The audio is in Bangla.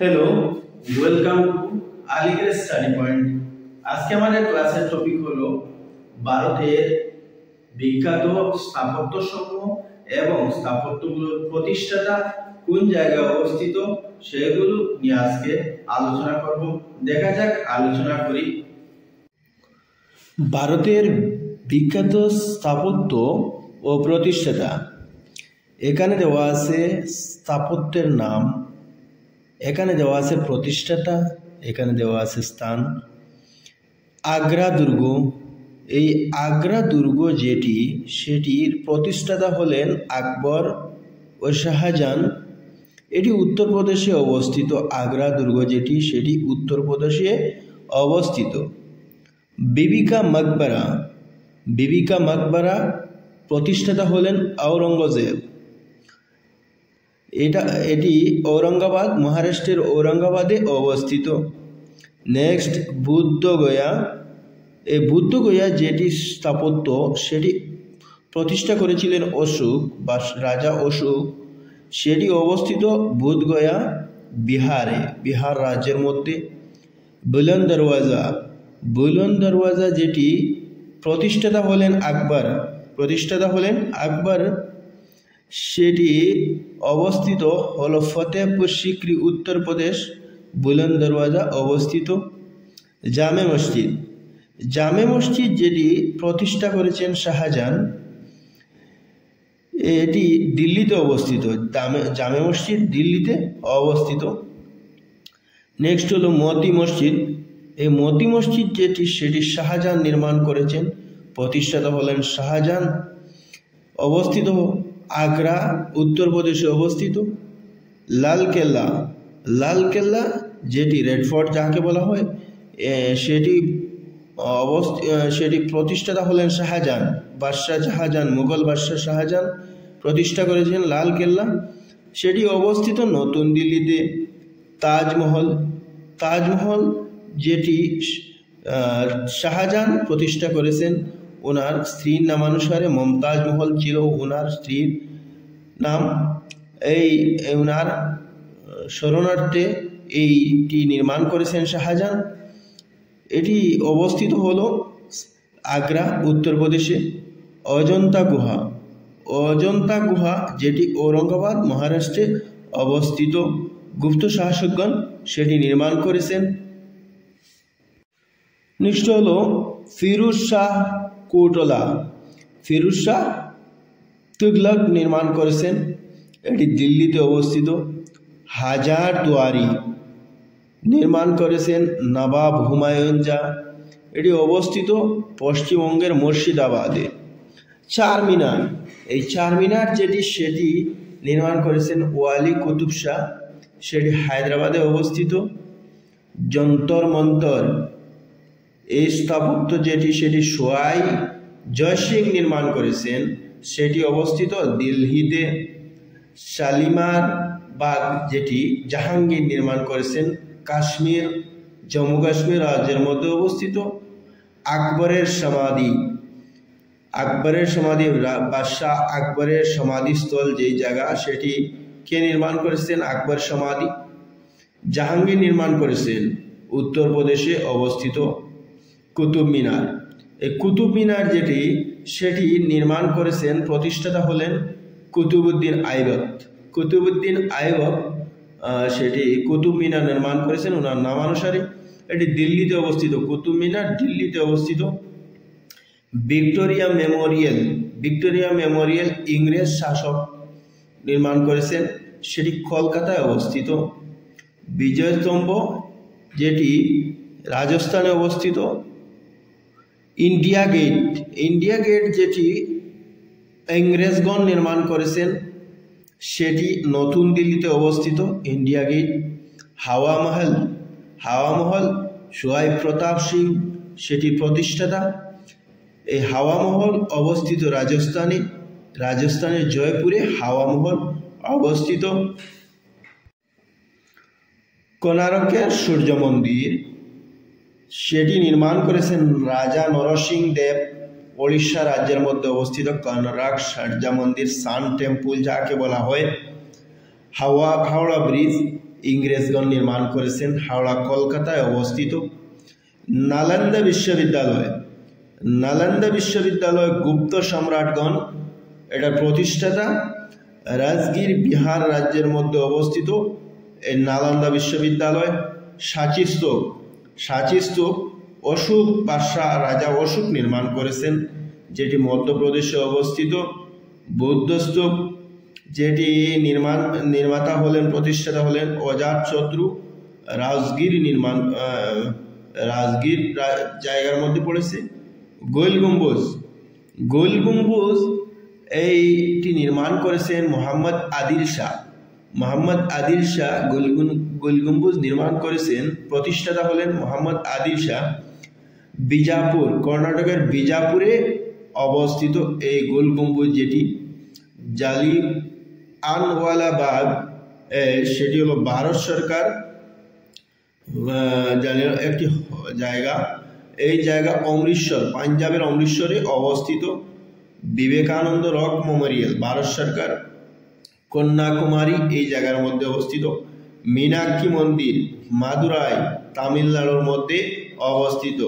Hello welcome to Aligarh study point. আজকে আমাদের ক্লাসের টপিক হলো ভারতের বিখ্যাত স্থাপত্যসমূহ এবং স্থাপত্যগুলোর প্রতিষ্ঠাতা কোন জায়গায় অবস্থিত সেগুলো নিয়ে আজকে আলোচনা করব। দেখা যাক আলোচনা করি। ভারতের বিখ্যাত স্থাপত্য ও প্রতিষ্ঠাতা, এখানে দেওয়া আছে স্থাপত্যের নাম, এখানে দেওয়া আছে প্রতিষ্ঠাতা, এখানে দেওয়া আছে স্থান। আগ্রা দুর্গ, এই আগ্রা দুর্গ যেটি সেটির প্রতিষ্ঠাতা হলেন আকবর ও শাহজাহান। এটি উত্তরপ্রদেশে অবস্থিত। আগ্রা দুর্গ যেটি সেটি উত্তরপ্রদেশে অবস্থিত। বিবিকা মকবরা, বিবিকা মকবরা প্রতিষ্ঠাতা হলেন ঔরঙ্গজেব। এটি ঔরঙ্গাবাদ, মহারাষ্ট্রের ঔরঙ্গাবাদে অবস্থিত। নেক্সট বুদ্ধগয়া, এই বুদ্ধগয়া যেটি স্থাপত্য সেটি প্রতিষ্ঠা করেছিলেন অশোক বা রাজা অশোক। সেটি অবস্থিত বুদ্ধগয়া বিহারে, বিহার রাজ্যের মধ্যে। বুলন্দ দরওয়াজা, বুলন্দ দরওয়াজা যেটি প্রতিষ্ঠাতা হলেন আকবর, প্রতিষ্ঠাতা হলেন আকবর। সেটি অবস্থিত হল ফতেহপুর সিক্রি, উত্তরপ্রদেশ। বুলন্দ দরওয়াজা অবস্থিত। জামে মসজিদ, জামে মসজিদ যেটি প্রতিষ্ঠা করেছেন শাহজাহান, এটি দিল্লিতে অবস্থিত। জামে মসজিদ দিল্লিতে অবস্থিত। নেক্সট হলো মতি মসজিদ। এই মতি মসজিদ যেটি সেটি শাহজাহান নির্মাণ করেছেন, প্রতিষ্ঠাতা হলেন শাহজাহান। অবস্থিত আগ্রা, উত্তরপ্রদেশে অবস্থিত। লালকেল্লা, লালকেল্লা যেটি রেড ফোর্ট যাকে বলা হয়, সেটি প্রতিষ্ঠাতা হলেন শাহজাহান, বাদশাহ শাহজাহান, মুঘল বাদশাহ শাহজাহান প্রতিষ্ঠা করেছেন লালকেল্লা। সেটি অবস্থিত নতুন দিল্লিতে। তাজমহল, তাজমহল যেটি শাহজাহান প্রতিষ্ঠা করেছেন ওনার স্ত্রীর নামানুসারে। মমতাজ মহল ছিল ওনার স্ত্রীর নাম। ওনার স্মরণার্থে এইটি নির্মাণ করেছেন শাহজাহান। এটি অবস্থিত হলো আগ্রা, উত্তরপ্রদেশে। অজন্তা গুহা, অজন্তা গুহা যেটি ঔরঙ্গাবাদ, মহারাষ্ট্রে অবস্থিত। গুপ্ত শাসকগণ সেটি নির্মাণ করেছেন। নেক্সট হলো ফিরোজ শাহ কোটলা, ফিরোজ শাহ তুগলক নির্মাণ করেছেন, এটি দিল্লিতে অবস্থিত। হাজার দুয়ারি নির্মাণ করেছেন নবাব হুমায়ুন শাহ, এটি অবস্থিত পশ্চিমবঙ্গের মুর্শিদাবাদে। চারমিনার, এই চারমিনার যেটি সেটি নির্মাণ করেছেন ওয়ালি কুতুব শাহ, সেটি হায়দ্রাবাদে অবস্থিত। যন্তর মন্তর, এই স্থাপত্য যেটি সেটি সোয়াই জয়সিং নির্মাণ করেছেন, সেটি অবস্থিত দিল্লিতে। শালিমার বাগ যেটি জাহাঙ্গীর নির্মাণ করেছেন, কাশ্মীর, জম্মু কাশ্মীর রাজ্যের মধ্যে অবস্থিত। আকবরের সমাধি, আকবরের সমাধি, বাদশাহ আকবরের সমাধিস্থল যেই জায়গা সেটি কে নির্মাণ করেছেন? আকবর সমাধি। জাহাঙ্গীর নির্মাণ করেছেন উত্তরপ্রদেশে অবস্থিত। কুতুব মিনার, এই কুতুব মিনার যেটি সেটি নির্মাণ করেছেন, প্রতিষ্ঠাতা হলেন কুতুবউদ্দিন আইবক। কুতুবউদ্দিন আইবক সেটি কুতুব মিনার নির্মাণ করেছেন ওনার নামানুসারে। এটি দিল্লিতে অবস্থিত। কুতুব মিনার দিল্লিতে অবস্থিত। ভিক্টোরিয়া মেমোরিয়াল, ভিক্টোরিয়া মেমোরিয়াল ইংরেজ শাসক নির্মাণ করেছেন, সেটি কলকাতায় অবস্থিত। বিজয়স্তম্ভ যেটি রাজস্থানে অবস্থিত। ইন্ডিয়া গেট, ইন্ডিয়া গেট যেটি ইংরেজগণ নির্মাণ করেছেন, সেটি নতুন দিল্লিতে অবস্থিত। India Gate. হাওয়া মহল, হাওয়া মহল সোয়াই প্রতাপ সিং সেটি প্রতিষ্ঠাতা। এই হাওয়া মহল অবস্থিত রাজস্থানে, রাজস্থানের জয়পুরে হাওয়া মহল অবস্থিত। কোণারকের সূর্য মন্দির সেটি নির্মাণ করেছেন রাজা নরসিংহ দেব, ওড়িশা রাজ্যের মধ্যে অবস্থিত। কোণারক সূর্য মন্দির, সান টেম্পল যাকে বলা হয়। হাওড়া ব্রিজ, ইংরেজগণ নির্মাণ করেছেন। হাওড়া কলকাতায় অবস্থিত। নালন্দা বিশ্ববিদ্যালয়, নালন্দা বিশ্ববিদ্যালয় গুপ্ত সম্রাটগণ এটার প্রতিষ্ঠাতা। রাজগীর বিহার রাজ্যের মধ্যে অবস্থিত এই নালন্দা বিশ্ববিদ্যালয়। সাঁচি স্তূপ, সাঁচি স্তূপ অশোক বাদশাহ রাজা অশোক নির্মাণ করেছেন, যেটি মধ্যপ্রদেশে অবস্থিত। বৌদ্ধ স্তূপ, যেটি নির্মাতা হলেন, প্রতিষ্ঠাতা হলেন অজাতশত্রু। রাজগীর জায়গার মধ্যে পড়েছে। গোল গম্বুজ, গোল গম্বুজ এইটি নির্মাণ করেছেন মোহাম্মদ আদিল শাহ। মোহাম্মদ আদিল শাহ গোল গম্বুজ নির্মাণ করেছেন, প্রতিষ্ঠাতা হলেন মোহাম্মদ আদিল শাহ। বিজাপুর, কর্ণাটকের বিজাপুরে অবস্থিত এই গোল গম্বুজ, যেটি জালিয়ানওয়ালাবাগ সেটি হলো ভারত সরকার একটি জায়গা। এই জায়গা অমৃতসর, পাঞ্জাবের অমৃতসরে অবস্থিত। বিবেকানন্দ রক মেমোরিয়াল ভারত সরকার, কন্যাকুমারী এই জায়গার মধ্যে অবস্থিত। মীনাক্ষী মন্দির মাদুরাই তামিলনাড়ুর মধ্যে অবস্থিত।